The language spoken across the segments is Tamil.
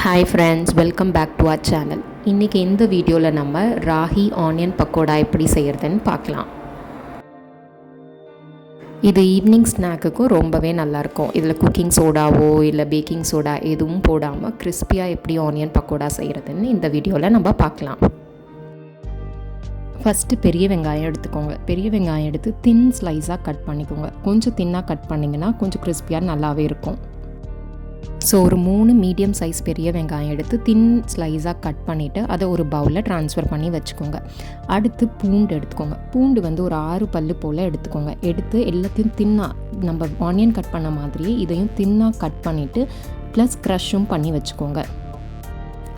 Hi friends, welcome back to our channel. இன்றைக்கி இந்த வீடியோவில் நம்ம ராகி ஆனியன் பக்கோடா எப்படி செய்கிறதுன்னு பார்க்கலாம். இது ஈவினிங் ஸ்நாக்குக்கும் ரொம்பவே நல்லாயிருக்கும். இதில் குக்கிங் சோடாவோ இல்லை பேக்கிங் சோடா எதுவும் போடாமல் கிறிஸ்பியாக எப்படி ஆனியன் பக்கோடா செய்கிறதுன்னு இந்த வீடியோவில் நம்ம பார்க்கலாம். ஃபஸ்ட்டு பெரிய வெங்காயம் எடுத்துக்கோங்க. பெரிய வெங்காயம் எடுத்து தின் ஸ்லைஸாக கட் பண்ணிக்கோங்க. கொஞ்சம் தின்னாக கட் பண்ணிங்கன்னா கொஞ்சம் கிறிஸ்பியாக நல்லாவே இருக்கும். ஸோ ஒரு 3 மீடியம் சைஸ் பெரிய வெங்காயம் எடுத்து தின் ஸ்லைஸாக கட் பண்ணிவிட்டு அதை ஒரு பவுலில் ட்ரான்ஸ்ஃபர் பண்ணி வச்சுக்கோங்க. அடுத்து பூண்டு எடுத்துக்கோங்க. பூண்டு ஒரு 6 பல்லு போல் எடுத்துக்கோங்க. எடுத்து எல்லாத்தையும் தின்னாக நம்ம ஆனியன் கட் பண்ண மாதிரியே இதையும் தின்னாக கட் பண்ணிவிட்டு ப்ளஸ் க்ரஷ்ஷும் பண்ணி வச்சுக்கோங்க.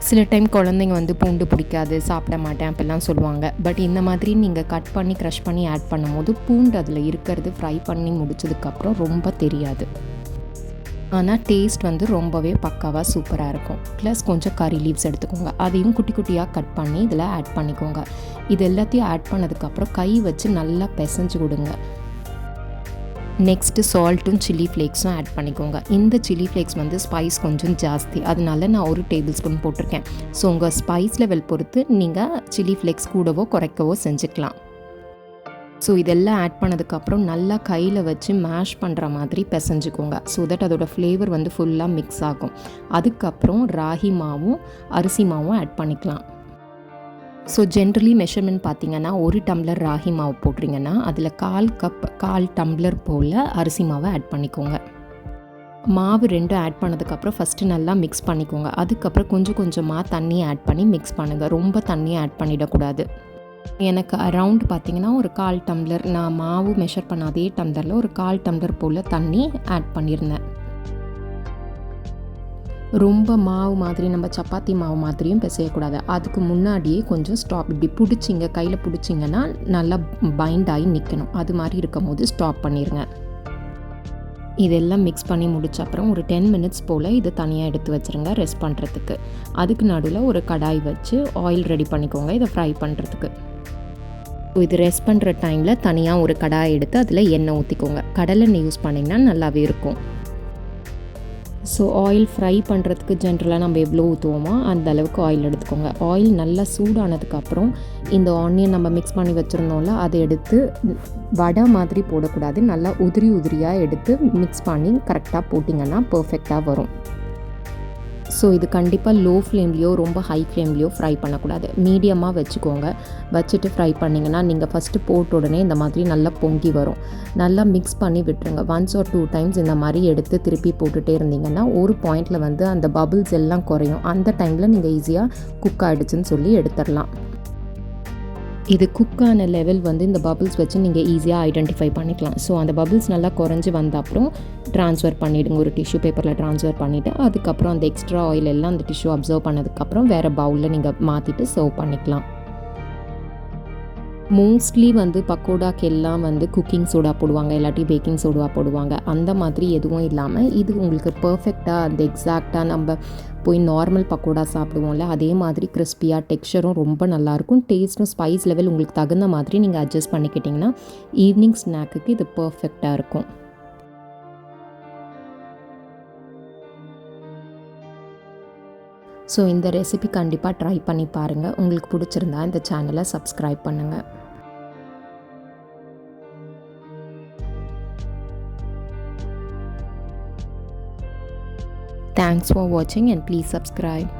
சில டைம் குழந்தைங்க பூண்டு பிடிக்காது, சாப்பிட மாட்டேன் அப்படிலாம் சொல்லுவாங்க. பட் இந்த மாதிரி நீங்கள் கட் பண்ணி க்ரஷ் பண்ணி ஆட் பண்ணும்போது பூண்டு அதில் இருக்கிறது ஃப்ரை பண்ணி முடிச்சதுக்கப்புறம் ரொம்ப தெரியாது. ஆனால் டேஸ்ட் ரொம்பவே பக்காவாக சூப்பராக இருக்கும். ப்ளஸ் கொஞ்சம் கறி லீவ்ஸ் எடுத்துக்கோங்க. அதையும் குட்டி குட்டியாக கட் பண்ணி இதில் ஆட் பண்ணிக்கோங்க. இது எல்லாத்தையும் ஆட் பண்ணதுக்கப்புறம் கை வச்சு நல்லா பிசைஞ்சு கொடுங்க. நெக்ஸ்ட்டு சால்ட்டும் சில்லி ஃப்ளேக்ஸும் ஆட் பண்ணிக்கோங்க. இந்த சில்லி ஃப்ளேக்ஸ் ஸ்பைஸ் கொஞ்சம் ஜாஸ்தி, அதனால நான் 1 டேபிள் ஸ்பூன் போட்டிருக்கேன். ஸோ உங்கள் ஸ்பைஸ் லெவல் பொறுத்து நீங்கள் சில்லி ஃப்ளேக்ஸ் கூடவோ குறைக்கவோ செஞ்சுக்கலாம். ஸோ இதெல்லாம் ஆட் பண்ணதுக்கப்புறம் நல்லா கையில் வச்சு மேஷ் பண்ணுற மாதிரி பிசைஞ்சுக்கோங்க. ஸோ தட் அதோடய ஃப்ளேவர் ஃபுல்லாக மிக்ஸ் ஆகும். அதுக்கப்புறம் ராகி மாவும் அரிசி மாவும் ஆட் பண்ணிக்கலாம். ஸோ ஜென்ரலி மெஷர்மெண்ட் பார்த்திங்கன்னா 1 டம்ளர் ராகி மாவு போட்டிங்கன்னா அதில் 1/4 டம்ளர் போல் அரிசி மாவை ஆட் பண்ணிக்கோங்க. மாவு 2 ஆட் பண்ணதுக்கப்புறம் ஃபஸ்ட்டு நல்லா மிக்ஸ் பண்ணிக்கோங்க. அதுக்கப்புறம் கொஞ்சம் கொஞ்சமாக தண்ணி ஆட் பண்ணி மிக்ஸ் பண்ணுங்கள். ரொம்ப தண்ணியை ஆட் பண்ணிடக்கூடாது. எனக்கு அரவுண்ட் பார்த்திங்கன்னா ஒரு 1/4 டம்ளர், நான் மாவு மெஷர் பண்ண அதே டம்ளரில் ஒரு 1/4 டம்ளர் போல் தண்ணி ஆட் பண்ணியிருந்தேன். ரொம்ப மாவு மாதிரி நம்ம சப்பாத்தி மாவு மாதிரியும் பிசையக்கூடாது. அதுக்கு முன்னாடியே கொஞ்சம் ஸ்டாப், இப்படி பிடிச்சிங்க, கையில் பிடிச்சிங்கன்னா நல்லா பைண்ட் ஆகி நிற்கணும். அது மாதிரி இருக்கும் போது ஸ்டாப் பண்ணிடுங்க. இதெல்லாம் மிக்ஸ் பண்ணி முடிச்ச அப்புறம் ஒரு 10 மினிட்ஸ் போல் இது தனியாக எடுத்து வச்சுருங்க ரெஸ்ட் பண்ணுறதுக்கு. அதுக்கு நடுவில் ஒரு கடாய் வச்சு ஆயில் ரெடி பண்ணிக்கோங்க இதை ஃப்ரை பண்ணுறதுக்கு. இது ரெஸ்ட் பண்ணுற டைமில் தனியாக ஒரு கடாய் எடுத்து அதில் எண்ணெய் ஊற்றிக்கோங்க. கடலெண்ணெய் யூஸ் பண்ணிங்கன்னா நல்லாவே இருக்கும். ஸோ ஆயில் ஃப்ரை பண்ணுறதுக்கு ஜென்ரலாக நம்ம எவ்வளோ ஊற்றுவோமோ அந்த அளவுக்கு ஆயில் எடுத்துக்கோங்க. ஆயில் நல்லா சூடானதுக்கப்புறம் இந்த ஆனியன் நம்ம மிக்ஸ் பண்ணி வச்சுருந்தோம்ல அதை எடுத்து வடை மாதிரி போடக்கூடாது, நல்லா உதிரி உதிரியாக எடுத்து மிக்ஸ் பண்ணி கரெக்டாக போட்டிங்கன்னா பர்ஃபெக்டாக வரும். ஸோ இது கண்டிப்பாக லோ ஃப்ளேம்லேயோ ரொம்ப ஹை ஃப்ளேம்லேயோ ஃப்ரை பண்ணக்கூடாது, மீடியமாக வச்சுக்கோங்க. வச்சுட்டு ஃப்ரை பண்ணிங்கன்னா நீங்கள் ஃபஸ்ட்டு போட்ட உடனே இந்த மாதிரி நல்லா பொங்கி வரும். நல்லா மிக்ஸ் பண்ணி விட்டுருங்க. 1 or 2 டைம்ஸ் இந்த மாதிரி எடுத்து திருப்பி போட்டுகிட்டே இருந்தீங்கன்னா ஒரு பாயிண்டில் அந்த பபிள்ஸ் எல்லாம் குறையும். அந்த டைமில் நீங்கள் ஈஸியாக குக் ஆகிடுச்சுன்னு சொல்லி எடுத்துடலாம். இது குக்கான லெவல் இந்த பபிள்ஸ் வச்சு நீங்கள் ஈஸியாக ஐடென்டிஃபை பண்ணிக்கலாம். ஸோ அந்த பபிள்ஸ் நல்லா குறைஞ்சி வந்த அப்புறம் ட்ரான்ஸ்ஃபர் பண்ணிவிடுங்க. ஒரு டிஷ்யூ பேப்பரில் ட்ரான்ஸ்ஃபர் பண்ணிவிட்டு அதுக்கப்புறம் அந்த எக்ஸ்ட்ரா ஆயில் எல்லாம் அந்த டிஷ்யூ அப்சர்வ் பண்ணதுக்கப்புறம் வேறு பவுலில் நீங்கள் மாற்றிட்டு சர்வ் பண்ணிக்கலாம். மோஸ்ட்லி பக்கோடாக்கு எல்லாம் குக்கிங் சோடா போடுவாங்க, இல்லாட்டி பேக்கிங் சோடா போடுவாங்க. அந்த மாதிரி எதுவும் இல்லாமல் இது உங்களுக்கு பர்ஃபெக்டாக அந்த எக்ஸாக்டாக நம்ம போய் நார்மல் பக்கோடா சாப்பிடுவோம்ல அதே மாதிரி கிறிஸ்பியாக, டெக்ஸ்சரும் ரொம்ப நல்லாயிருக்கும். டேஸ்ட்டும் ஸ்பைஸ் லெவல் உங்களுக்கு தகுந்த மாதிரி நீங்கள் அட்ஜஸ்ட் பண்ணிக்கிட்டிங்கன்னா ஈவினிங் ஸ்நாக்குக்கு இது பர்ஃபெக்டாக இருக்கும். ஸோ இந்த ரெசிபி கண்டிப்பாக ட்ரை பண்ணி பாருங்கள். உங்களுக்கு பிடிச்சிருந்தா இந்த சேனலை சப்ஸ்கிரைப் பண்ணுங்கள். Thanks for watching and please subscribe.